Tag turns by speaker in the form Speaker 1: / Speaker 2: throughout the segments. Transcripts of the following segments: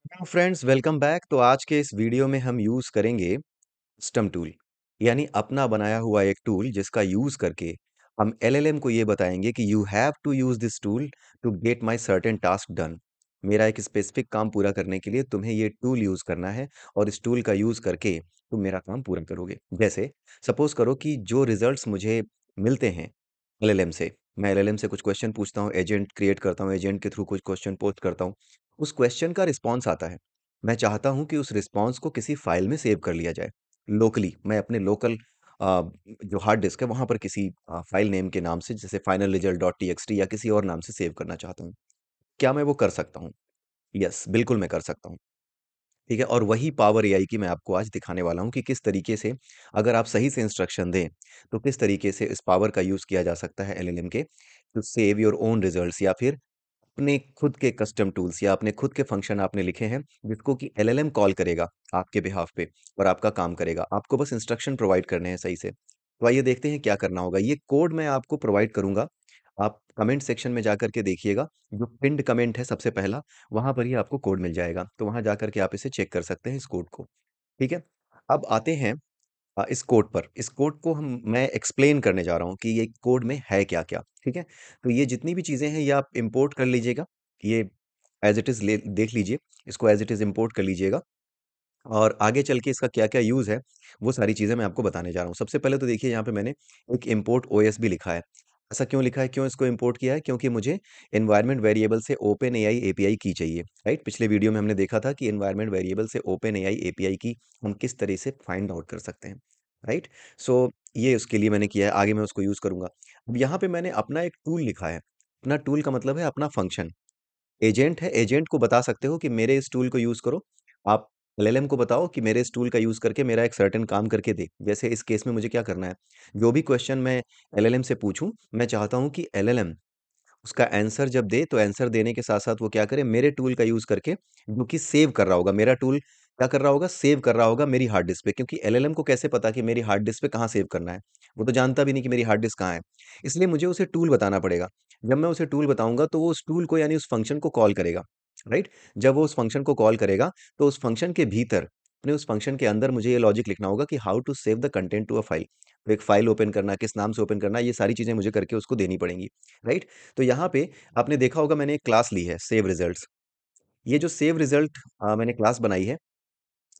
Speaker 1: Hello friends, welcome back. तो आज के इस वीडियो में हम यूज़ करेंगे कस्टम टूल, यानी अपना बनाया हुआ एक टूल जिसका यूज़ करके हम एलएलएम को ये बताएंगे कि you have to use this tool to get my certain task done. मेरा एक स्पेसिफिक काम पूरा करने के लिए तुम्हें ये टूल यूज़ करना है और इस टूल का यूज़ करके तुम मेरा काम पूरा करोगे। जैसे सपोज करो कि जो रिजल्ट्स मुझे मिलते हैं एलएलएम से, मैं एलएलएम से कुछ क्वेश्चन पूछता हूँ, एजेंट क्रिएट करता हूँ, एजेंट के थ्रू कुछ क्वेश्चन पोस्ट करता हूँ, उस क्वेश्चन का रिस्पॉन्स आता है। मैं चाहता हूँ कि उस रिस्पॉन्स को किसी फाइल में सेव कर लिया जाए। लोकली मैं अपने लोकल जो हार्ड डिस्क है वहाँ पर किसी फाइल नेम के नाम से, जैसे फाइनल रिजल्ट डॉट टीएक्सटी या किसी और नाम से सेव करना चाहता हूँ। क्या मैं वो कर सकता हूँ? यस, बिल्कुल मैं कर सकता हूँ। ठीक है, और वही पावर एआई की मैं आपको आज दिखाने वाला हूँ कि किस तरीके से, अगर आप सही से इंस्ट्रक्शन दें, तो किस तरीके से इस पावर का यूज़ किया जा सकता है एलएलएम के to save your own results, या फिर अपने खुद के कस्टम टूल्स या अपने खुद के फंक्शन आपने लिखे हैं जिसको कि एलएलएम कॉल करेगा आपके बिहाफ पे और आपका काम करेगा। आपको बस इंस्ट्रक्शन प्रोवाइड करने हैं सही से। तो आइए देखते हैं क्या करना होगा। ये कोड मैं आपको प्रोवाइड करूंगा, आप कमेंट सेक्शन में जाकर के देखिएगा। जो पिंड कमेंट है सबसे पहला, वहां पर ही आपको कोड मिल जाएगा, तो वहां जाकर के आप इसे चेक कर सकते हैं, इस कोड को। ठीक है, अब आते हैं इस कोड पर। इस कोड को हम मैं एक्सप्लेन करने जा रहा हूँ कि ये कोड में है क्या-क्या, ठीक है? तो ये जितनी भी चीज़ें हैं ये आप इंपोर्ट कर लीजिएगा। ये एज़ इट इज़ ले देख लीजिए, इसको एज़ इट इज़ इंपोर्ट कर लीजिएगा और आगे चल के इसका क्या-क्या यूज़ है, वो सारी चीज़ें मैं आपको बताने जा रहा हूँ। सबसे पहले तो देखिए, यहाँ पे मैंने एक इम्पोर्ट ओएस भी लिखा है। ऐसा क्यों लिखा है, क्यों इसको इम्पोर्ट किया है? क्योंकि मुझे एनवायरनमेंट वेरिएबल से ओपनएआई एपीआई की चाहिए, राइट? पिछले वीडियो में हमने देखा था कि एनवायरनमेंट वेरिएबल से ओपनएआई एपीआई की हम किस तरह से फाइंड आउट कर सकते हैं, राइट? सो ये उसके लिए मैंने किया है, आगे मैं उसको यूज़ करूँगा। अब यहाँ पे मैंने अपना एक टूल लिखा है। अपना टूल का मतलब है अपना फंक्शन। एजेंट है, एजेंट को बता सकते हो कि मेरे इस टूल को यूज़ करो। आप एलएलएम को बताओ कि मेरे इस टूल का यूज़ करके मेरा एक सर्टेन काम करके दे। जैसे इस केस में मुझे क्या करना है, जो भी क्वेश्चन मैं एलएलएम से पूछूँ, मैं चाहता हूँ कि एलएलएम उसका आंसर जब दे, तो आंसर देने के साथ-साथ वो क्या करे, मेरे टूल का यूज़ करके, जो कि सेव कर रहा होगा, मेरा टूल क्या कर रहा होगा, सेव कर रहा होगा मेरी हार्ड डिस्क पे। क्योंकि एलएलएम को कैसे पता कि मेरी हार्ड डिस्क पे कहाँ सेव करना है? वो तो जानता भी नहीं कि मेरी हार्ड डिस्क कहाँ है। इसलिए मुझे उसे टूल बताना पड़ेगा। जब मैं उसे टूल बताऊँगा, तो वो उस टूल को, यानी उस फंक्शन को कॉल करेगा, राइट? जब वो उस फंक्शन को कॉल करेगा, तो उस फंक्शन के भीतर, अपने उस फंक्शन के अंदर मुझे ये लॉजिक लिखना होगा कि how to save the content to a file. तो एक फाइल ओपन करना, किस नाम से ओपन करना, ये सारी चीज़ें मुझे करके उसको देनी पड़ेंगी, राइट? तो यहाँ पे आपने देखा होगा, मैंने एक क्लास ली है सेव रिजल्ट्स। ये जो सेव रिजल्ट मैंने क्लास बनाई है,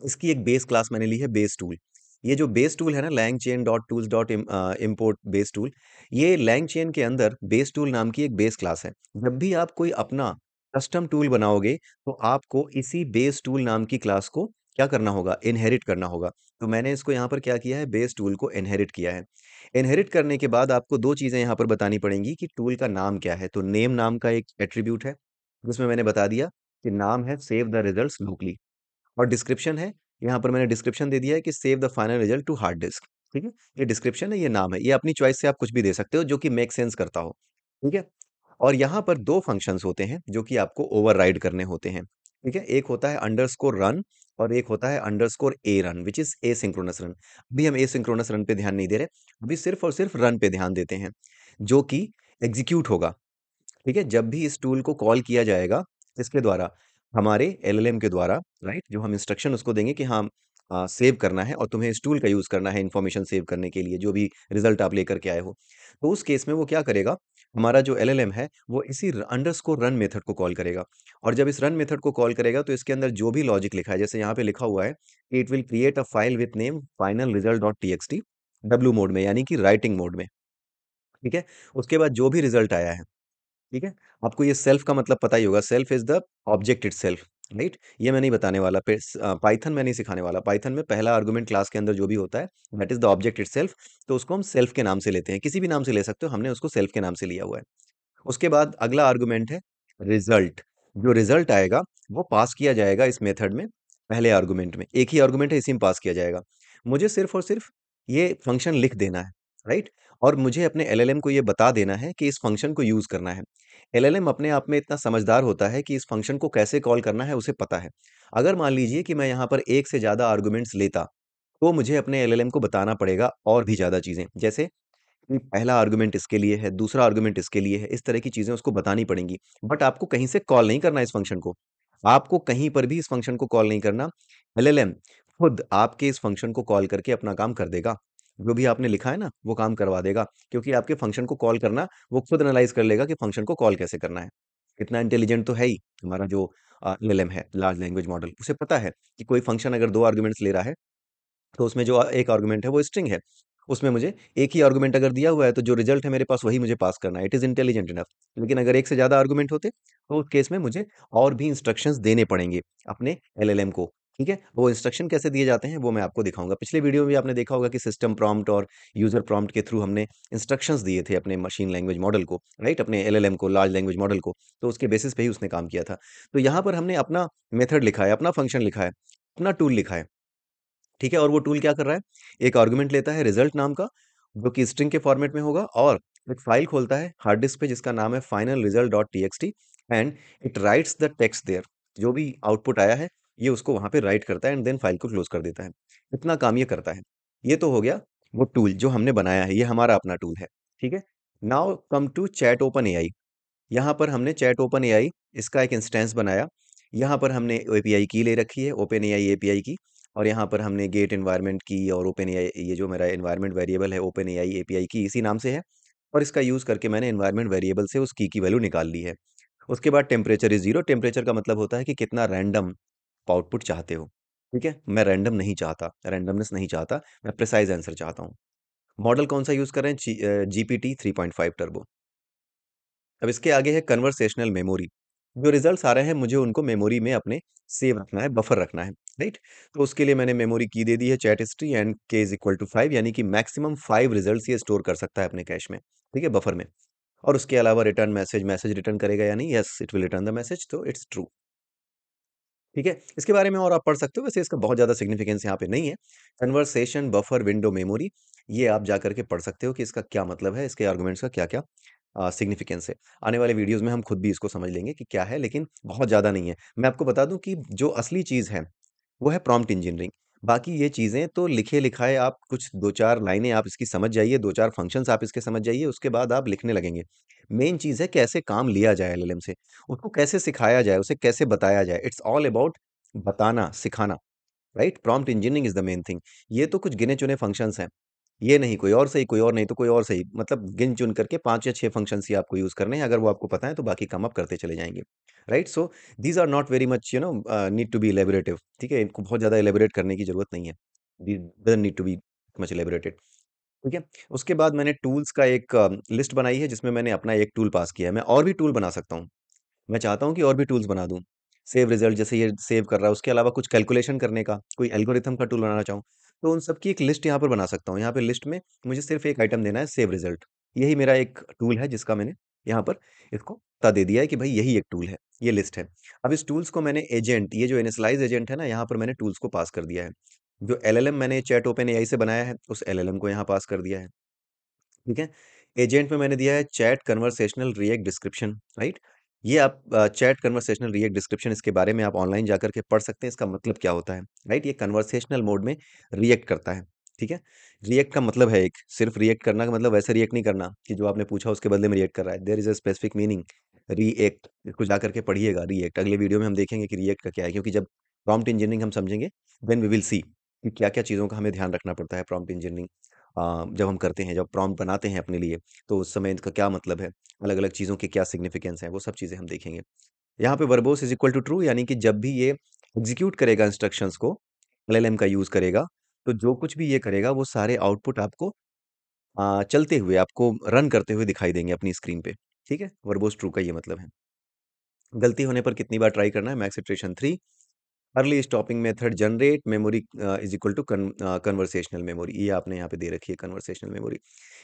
Speaker 1: इसकी एक बेस क्लास मैंने ली है बेस टूल। ये जो बेस टूल है ना, langchain dot tools dot import base tool, ये langchain के अंदर बेस टूल नाम की एक बेस क्लास है। जब भी आप कोई अपना कस्टम टूल बनाओगे, तो आपको इसी बेस टूल नाम की क्लास को क्या करना होगा, इनहेरिट करना होगा। तो मैंने इसको यहाँ पर क्या किया है, बेस टूल को इनहेरिट किया है। इनहेरिट करने के बाद आपको दो चीजें यहाँ पर बतानी पड़ेंगी कि टूल का नाम क्या है। तो नेम नाम का एक एट्रीब्यूट है, जिसमें मैंने बता दिया कि नाम है सेव द रिजल्ट्स लोकली, और डिस्क्रिप्शन है, यहाँ पर मैंने डिस्क्रिप्शन दे दिया है कि save the final result to hard disk. ठीक है, ये डिस्क्रिप्शन है, ये नाम है, ये अपनी चॉइस से आप कुछ भी दे सकते हो जो कि मेक सेंस करता हो। ठीक है, और यहाँ पर दो फंक्शंस होते हैं जो कि आपको ओवरराइड करने होते हैं। ठीक है, एक होता है अंडरस्कोर रन और एक होता है underscore A run, which is a synchronous run. अभी हम ए सिंक्रोनस रन पे ध्यान नहीं दे रहे, अभी सिर्फ और सिर्फ रन पे ध्यान देते हैं, जो कि एग्जीक्यूट होगा। ठीक है, जब भी इस टूल को कॉल किया जाएगा, इसके द्वारा, हमारे एलएलएम के द्वारा, राइट, जो हम इंस्ट्रक्शन उसको देंगे कि हाँ सेव करना है और तुम्हें इस टूल का यूज करना है इंफॉर्मेशन सेव करने के लिए, जो भी रिजल्ट आप लेकर के आए हो, तो उस केस में वो क्या करेगा, हमारा जो एलएलएम है वो इसी अंडरस्कोर रन मेथड को कॉल करेगा। और जब इस रन मेथड को कॉल करेगा, तो इसके अंदर जो भी लॉजिक लिखा है, जैसे यहाँ पे लिखा हुआ है कि it will create a file with name final result dot TXT, W mode में, यानी कि राइटिंग मोड में। ठीक है, उसके बाद जो भी रिजल्ट आया है, ठीक है, आपको ये सेल्फ का मतलब पता ही होगा, self is the object itself, right? ये मैं नहीं बताने वाला, पाइथन में नहीं सिखाने वाला। पाइथन में पहला आर्गुमेंट क्लास के अंदर जो भी होता है, that is the object itself. तो उसको हम सेल्फ के नाम से लेते हैं, किसी भी नाम से ले सकते हो, हमने उसको सेल्फ के नाम से लिया हुआ है। उसके बाद अगला आर्गुमेंट है रिजल्ट। जो रिजल्ट आएगा, वो पास किया जाएगा इस मेथड में, पहले आर्गुमेंट में। एक ही आर्गुमेंट है, इसी में पास किया जाएगा। मुझे सिर्फ और सिर्फ ये फंक्शन लिख देना है, राइट? और मुझे अपने एलएलएम को ये बता देना है कि इस फंक्शन को यूज करना है। एलएलएम अपने आप में इतना समझदार होता है कि इस फंक्शन को कैसे कॉल करना है उसे पता है। अगर मान लीजिए कि मैं यहाँ पर एक से ज्यादा आर्गुमेंट्स लेता, तो मुझे अपने एलएलएम को बताना पड़ेगा और भी ज्यादा चीजें, जैसे कि पहला आर्गुमेंट इसके लिए है, दूसरा आर्गुमेंट इसके लिए है, इस तरह की चीजें उसको बतानी पड़ेंगी। बट आपको कहीं से कॉल नहीं करना है इस फंक्शन को, आपको कहीं पर भी इस फंक्शन को कॉल नहीं करना। एलएलएम खुद आपके इस फंक्शन को कॉल करके अपना काम कर देगा। जो भी आपने लिखा है ना, वो काम करवा देगा, क्योंकि आपके फंक्शन को कॉल करना वो खुद एनालाइज कर लेगा कि फंक्शन को कॉल कैसे करना है। इतना इंटेलिजेंट तो है ही हमारा जो एलएलएम है, लार्ज लैंग्वेज मॉडल। उसे पता है कि कोई फंक्शन अगर 2 आर्गुमेंट्स ले रहा है, तो उसमें जो एक आर्गुमेंट है वो स्ट्रिंग है। उसमें मुझे एक ही आर्गुमेंट अगर दिया हुआ है, तो जो रिजल्ट है मेरे पास वही मुझे पास करना है। It is intelligent enough. लेकिन अगर एक से ज़्यादा आर्गुमेंट होते, तो उस केस में मुझे और भी इंस्ट्रक्शंस देने पड़ेंगे अपने एलएलएम को। ठीक है? वो इंस्ट्रक्शन कैसे दिए जाते हैं, वो मैं आपको दिखाऊँगा। पिछले वीडियो में भी आपने देखा होगा कि सिस्टम प्रॉम्प्ट और यूज़र प्रॉम्प्ट के थ्रू हमने इंस्ट्रक्शंस दिए थे अपने मशीन लैंग्वेज मॉडल को, राइट? अपने एलएलएम को, लार्ज लैंग्वेज मॉडल को। तो उसके बेसिस पे ही उसने काम किया था। तो यहाँ पर हमने अपना मेथड लिखा है, अपना फंक्शन लिखा है, अपना टूल लिखा है। ठीक है? और वो टूल क्या कर रहा है? एक आर्गुमेंट लेता है रिजल्ट नाम का, जो कि स्ट्रिंग के फॉर्मेट में होगा, और एक फाइल खोलता है हार्ड डिस्क पे जिसका नाम है final result dot TXT, and it writes the text there. जो भी आउटपुट आया है, ये उसको वहां पे राइट करता है एंड देन फाइल को क्लोज कर देता है। इतना काम ये करता है। ये तो हो गया वो टूल जो हमने बनाया है, ये हमारा अपना टूल है। ठीक है? Now come to chat OpenAI. यहाँ पर हमने चैट ओपन एआई इसका एक इंस्टेंस बनाया। यहाँ पर हमने एपीआई की ले रखी है, ओपन एआई एपीआई की। और यहाँ पर हमने गेट एनवायरनमेंट की और ओपन एआई, ये जो मेरा एनवायरनमेंट वेरिएबल है ओपन एआई एपीआई की, इसी नाम से है। और इसका यूज़ करके मैंने एनवायरनमेंट वेरिएबल से उस की वैल्यू निकाल ली है। उसके बाद टेम्परेचर इज जीरो। टेम्परेचर का मतलब होता है कि कितना रैंडम आउटपुट चाहते हो। ठीक है? मैं रैंडम नहीं चाहता, रैंडमनेस नहीं चाहता, मैं प्रिसाइज आंसर चाहता हूँ। मॉडल कौन सा यूज़ कर रहे हैं? GPT 3.5 turbo. अब इसके आगे है कन्वर्सेशनल मेमोरी। जो रिजल्ट्स आ रहे हैं, मुझे उनको मेमोरी में अपने सेव रखना है, बफर रखना है, राइट? तो उसके लिए मैंने मेमोरी की दे दी है चैट हिस्ट्री एंड के इज इक्वल टू 5, यानी कि मैक्सिमम 5 रिजल्ट्स ये स्टोर कर सकता है अपने कैश में। ठीक है? बफर में। और उसके अलावा रिटर्न मैसेज, मैसेज रिटर्न करेगा या नहीं? Yes, it will return the message, तो इट्स ट्रू। ठीक है? इसके बारे में और आप पढ़ सकते हो, वैसे इसका बहुत ज़्यादा सिग्निफिकेंस यहाँ पे नहीं है। कन्वर्सेशन बफर विंडो मेमोरी, ये आप जा करके पढ़ सकते हो कि इसका क्या मतलब है, इसके आर्गुमेंट्स का क्या-क्या सिग्निफिकेंस है। आने वाले वीडियोज़ में हम खुद भी इसको समझ लेंगे कि क्या है, लेकिन बहुत ज़्यादा नहीं है। मैं आपको बता दूँ कि जो असली चीज़ है, वो है प्रॉम्प्ट इंजीनियरिंग। बाकी ये चीज़ें तो लिखे-लिखाए, आप कुछ 2-4 लाइनें आप इसकी समझ जाइए, 2-4 फंक्शंस आप इसके समझ जाइए, उसके बाद आप लिखने लगेंगे। मेन चीज़ है कैसे काम लिया जाए एलएलएम से, उसको कैसे सिखाया जाए, उसे कैसे बताया जाए। इट्स ऑल अबाउट बताना, सिखाना, right? Prompt engineering is the main thing. ये तो कुछ गिने-चुने फंक्शंस हैं। ये नहीं, कोई और सही, कोई और नहीं तो कोई और सही। मतलब गिन-चुन करके 5 या 6 फंक्शंस ही आपको यूज़ करने हैं। अगर वो आपको पता है, तो बाकी काम आप करते चले जाएँगे, right? So these are not very much need to be elaborative. ठीक है? इनको बहुत ज़्यादा इलैबोरेट करने की ज़रूरत नहीं है। They doesn't need to be much elaborated. ठीक है? उसके बाद मैंने टूल्स का एक लिस्ट बनाई है, जिसमें मैंने अपना एक टूल पास किया है। मैं और भी टूल बना सकता हूँ। मैं चाहता हूँ कि और भी टूल्स बना दूँ। सेव रिज़ल्ट जैसे ये सेव कर रहा है, उसके अलावा कुछ कैलकुलेशन करने का, कोई एल्गोरिथम का टूल बनाना चाहूँ, तो उन सब की एक लिस्ट यहाँ पर बना सकता हूँ। यहाँ पे लिस्ट में मुझे सिर्फ़ एक आइटम देना है, सेव रिज़ल्ट। यही मेरा एक टूल है, जिसका मैंने यहाँ पर इसको बता दे दिया है कि भई यही एक टूल है, ये लिस्ट है। अब इस टूल्स को मैंने एजेंट, ये जो इनिशियलाइज़ एजेंट है ना, यहाँ पर मैंने टूल्स को पास कर दिया है। जो एलएलएम मैंने चैट ओपन एआई से बनाया है, उस एलएलएम को यहाँ पास कर दिया है। ठीक है? एजेंट में मैंने दिया है chat conversational react description, right? ये आप चैट कन्वर्सेशनल रिएक्ट डिस्क्रिप्शन, इसके बारे में आप ऑनलाइन जाकर के पढ़ सकते हैं, इसका मतलब क्या होता है, राइट? ये कन्वर्सेशनल मोड में रिएक्ट करता है। ठीक है? रिएक्ट का मतलब है, एक सिर्फ रिएक्ट करना का मतलब वैसे रिएक्ट नहीं करना कि जो आपने पूछा उसके बदले में रिएक्ट कर रहा है। There is a specific meaning, react. इसको जा करके पढ़िएगा, रिएक्ट। अगले वीडियो में हम देखेंगे कि रिएक्ट का क्या है, क्योंकि जब प्रॉम्प्ट इंजीनियरिंग हम समझेंगे, देन वी विल सी कि क्या-क्या चीज़ों का हमें ध्यान रखना पड़ता है प्रॉम्प्ट इंजीनियरिंग जब हम करते हैं, जब प्रॉम्प्ट बनाते हैं अपने लिए, तो उस समय इसका क्या मतलब है, अलग-अलग चीज़ों के क्या सिग्निफिकेंस है, वो सब चीज़ें हम देखेंगे। यहाँ पे verbose is equal to true, यानी कि जब भी ये एग्ज़ीक्यूट करेगा इंस्ट्रक्शंस को, एलएलएम का यूज़ करेगा, तो जो कुछ भी ये करेगा, वो सारे आउटपुट आपको चलते हुए, आपको रन करते हुए दिखाई देंगे अपनी स्क्रीन पे। ठीक है? वर्बोस ट्रू का ये मतलब है। गलती होने पर कितनी बार ट्राई करना है? Max iteration 3। Early stopping method generate memory is equal to conversational memory, ये आपने यहाँ पे दे रखी है कन्वर्सेशनल मेमोरी।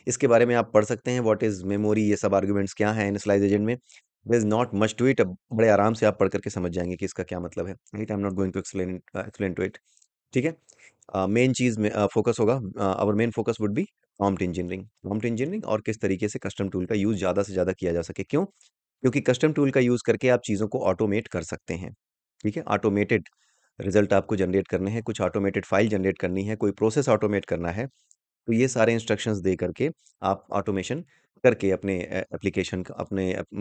Speaker 1: इसके बारे में आप पढ़ सकते हैं, व्हाट इज मेमोरी, ये सब आर्गुमेंट्स क्या हैं इनिशियलाइज एजेंट में। There is not much to it. अब बड़े आराम से आप पढ़ करके समझ जाएंगे कि इसका क्या मतलब है, right? I am not going to explain to it. ठीक है? मेन चीज में फोकस होगा, our main focus would be prompt engineering. Prompt engineering और किस तरीके से कस्टम टूल का यूज ज्यादा से ज्यादा किया जा सके। क्यों? क्योंकि कस्टम टूल का यूज करके आप चीजों को ऑटोमेट कर सकते हैं। ठीक है? ऑटोमेटेड रिजल्ट आपको जनरेट करने हैं, कुछ ऑटोमेटेड फाइल जनरेट करनी है, कोई प्रोसेस ऑटोमेट करना है, तो ये सारे इंस्ट्रक्शंस दे करके आप ऑटोमेशन करके अपने एप्लीकेशन का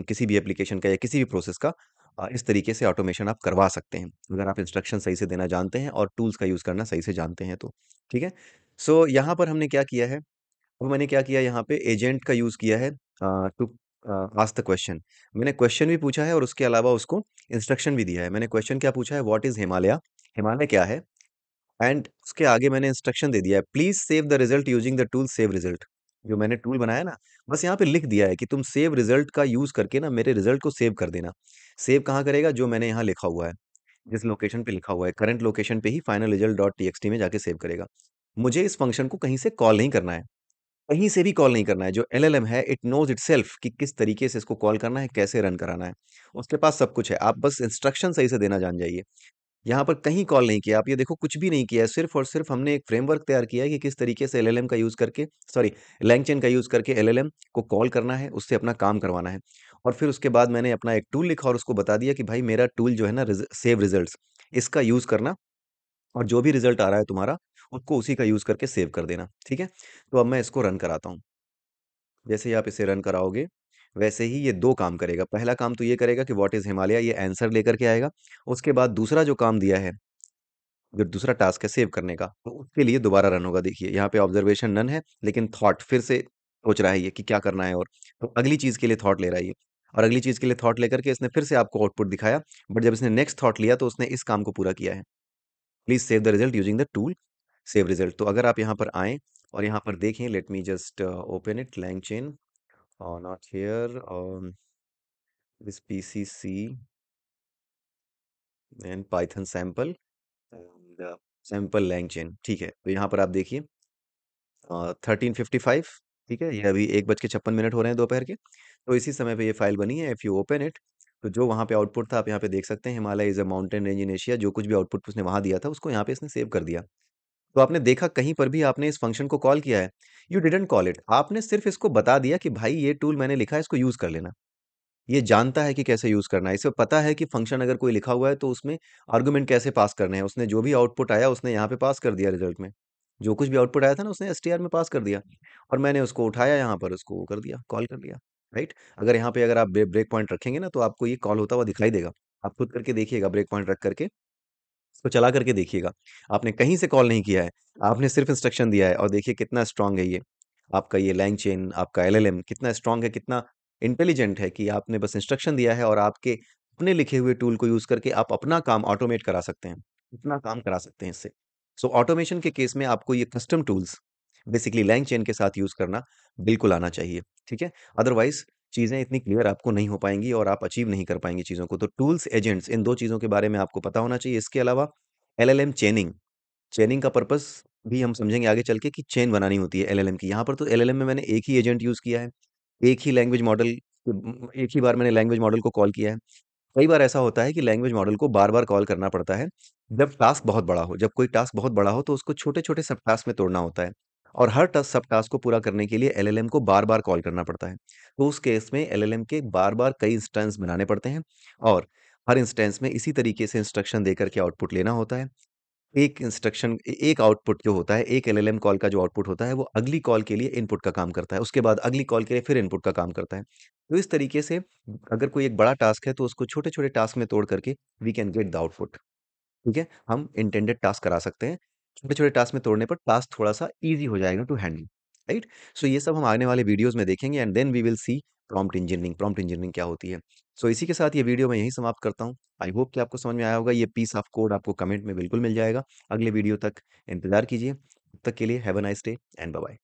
Speaker 1: किसी भी एप्लीकेशन का या किसी भी प्रोसेस का इस तरीके से ऑटोमेशन आप करवा सकते हैं अगर आप इंस्ट्रक्शन सही से देना जानते हैं और टूल्स का यूज़ करना सही से जानते हैं तो ठीक है। सो यहाँ पर हमने क्या किया है, अब मैंने क्या किया यहाँ पे एजेंट का यूज़ किया है टू आस्क द क्वेश्चन। मैंने क्वेश्चन भी पूछा है और उसके अलावा उसको इंस्ट्रक्शन भी दिया है। मैंने क्वेश्चन क्या पूछा है, व्हाट इज हिमालय, हिमालय क्या है, एंड उसके आगे मैंने इंस्ट्रक्शन दे दिया है, please save the result using the tool save result. जो मैंने टूल बनाया ना, बस यहाँ पे लिख दिया है कि तुम सेव रिजल्ट का यूज करके ना मेरे रिजल्ट को सेव कर देना। सेव कहाँ करेगा, जो मैंने यहाँ लिखा हुआ है, जिस लोकेशन पे लिखा हुआ है करंट लोकेशन पे ही फाइनल रिजल्ट डॉट टीएक्सटी में जाके सेव करेगा। मुझे इस फंक्शन को कहीं से कॉल नहीं करना है, कहीं से भी कॉल नहीं करना है। जो एलएलएम है इट नोज इटसेल्फ कि किस तरीके से इसको कॉल करना है, कैसे रन कराना है। उसके पास सब कुछ है, आप बस इंस्ट्रक्शन सही से देना जान जाइए। यहाँ पर कहीं कॉल नहीं किया, आप ये देखो कुछ भी नहीं किया है, सिर्फ और सिर्फ हमने एक फ्रेमवर्क तैयार किया है कि किस तरीके से एलएलएम का यूज करके, सॉरी, लैंगचेन का यूज करके एलएलएम को कॉल करना है, उससे अपना काम करवाना है। और फिर उसके बाद मैंने अपना एक टूल लिखा और उसको बता दिया कि भाई मेरा टूल जो है ना सेव रिजल्ट्स, इसका यूज करना, और जो भी रिजल्ट आ रहा है तुम्हारा उसको उसी का यूज करके सेव कर देना। ठीक है, तो अब मैं इसको रन कराता हूँ। जैसे ही आप इसे रन कराओगे वैसे ही ये दो काम करेगा। पहला काम तो ये करेगा कि व्हाट इज हिमालय, ये आंसर लेकर के आएगा। उसके बाद दूसरा जो काम दिया है, जो दूसरा टास्क है सेव करने का, तो उसके लिए दोबारा रन होगा। देखिए यहाँ पे ऑब्जर्वेशन नन है, लेकिन थॉट फिर से सोच रहा है ये कि क्या करना है, और तो अगली चीज के लिए थॉट ले रहा है ये, और अगली चीज के लिए थॉट लेकर के इसने फिर से आपको आउटपुट दिखाया। बट जब इसने नेक्स्ट थॉट लिया तो उसने इस काम को पूरा किया है, please save the result using the tool save result. तो अगर आप यहाँ पर आएँ और यहाँ पर देखें, let me just open it, LangChain, not here, this PCC and Python sample and sample LangChain। ठीक है, तो यहाँ पर आप देखिए 13:55, ठीक है, ये अभी 1:56 हो रहे हैं दोपहर के। तो इसी समय पे ये फाइल बनी है। इफ़ यू ओपन इट, तो जो वहाँ पे आउटपुट था आप यहाँ पे देख सकते हैं, Himalaya is a mountain range in Asia. जो कुछ भी आउटपुट उसने वहाँ दिया था उसको यहाँ पे इसने सेव कर दिया। तो आपने देखा कहीं पर भी आपने इस फंक्शन को कॉल किया है, यू डिडंट कॉल इट, आपने सिर्फ इसको बता दिया कि भाई ये टूल मैंने लिखा है, इसको यूज कर लेना। ये जानता है कि कैसे यूज करना है, इसे पता है कि फंक्शन अगर कोई लिखा हुआ है तो उसमें आर्गुमेंट कैसे पास करने हैं। उसने जो भी आउटपुट आया उसने यहाँ पे पास कर दिया रिजल्ट में। जो कुछ भी आउटपुट आया था ना उसने एसटीआर में पास कर दिया, और मैंने उसको उठाया यहाँ पर, उसको वो कर दिया, कॉल कर दिया। राइट, अगर यहाँ पे अगर आप ब्रेक पॉइंट रखेंगे ना तो आपको ये कॉल होता हुआ दिखाई देगा। आप खुद करके देखिएगा, ब्रेक पॉइंट रख करके इसको चला करके देखिएगा। आपने कहीं से कॉल नहीं किया है, आपने सिर्फ इंस्ट्रक्शन दिया है, और देखिए कितना स्ट्रांग है ये आपका, ये LangChain आपका एलएलएम कितना स्ट्रांग है, कितना इंटेलिजेंट है कि आपने बस इंस्ट्रक्शन दिया है और आपके अपने लिखे हुए टूल को यूज करके आप अपना काम ऑटोमेट करा सकते हैं, इतना काम करा सकते हैं इससे। सो ऑटोमेशन के केस में आपको ये कस्टम टूल्स बेसिकली LangChain के साथ यूज करना बिल्कुल आना चाहिए। ठीक है, अदरवाइज चीजें इतनी क्लियर आपको नहीं हो पाएंगी और आप अचीव नहीं कर पाएंगे चीजों को। तो टूल्स, एजेंट्स, इन दो चीजों के बारे में आपको पता होना चाहिए। इसके अलावा एलएलएम चेनिंग, चेनिंग का पर्पस भी हम समझेंगे आगे चल के कि चेन बनानी होती है एलएलएम की। यहाँ पर तो एलएलएम में मैंने एक ही एजेंट यूज किया है, एक ही लैंग्वेज मॉडल, एक ही बार मैंने लैंग्वेज मॉडल को कॉल किया है। कई बार ऐसा होता है कि लैंग्वेज मॉडल को बार बार कॉल करना पड़ता है जब टास्क बहुत बड़ा हो। जब कोई टास्क बहुत बड़ा हो तो उसको छोटे छोटे सब टास्क में तोड़ना होता है, और हर सब टास्क को पूरा करने के लिए एलएलएम को बार बार कॉल करना पड़ता है। तो उस केस में एलएलएम के बार बार कई इंस्टेंस बनाने पड़ते हैं, और हर इंस्टेंस में इसी तरीके से इंस्ट्रक्शन देकर के आउटपुट लेना होता है। एक इंस्ट्रक्शन, एक आउटपुट जो होता है, एक एलएलएम कॉल का जो आउटपुट होता है वो अगली कॉल के लिए इनपुट का काम करता है, उसके बाद अगली कॉल के लिए फिर इनपुट का काम करता है। तो इस तरीके से अगर कोई एक बड़ा टास्क है तो उसको छोटे छोटे टास्क में तोड़ करके we can get the output. ठीक है, हम इंटेंडेड टास्क करा सकते हैं। छोटे छोटे टास्क में तोड़ने पर टास्क थोड़ा सा इजी हो जाएगा टू हैंडल। राइट, सो ये सब हम आने वाले वीडियोस में देखेंगे, and then we will see prompt engineering, prompt engineering क्या होती है। सो इसी के साथ ये वीडियो मैं यहीं समाप्त करता हूँ। आई होप कि आपको समझ में आया होगा। ये पीस ऑफ कोड आपको कमेंट में बिल्कुल मिल जाएगा। अगले वीडियो तक इंतजार कीजिए। तब तक के लिए have a nice day and bye bye.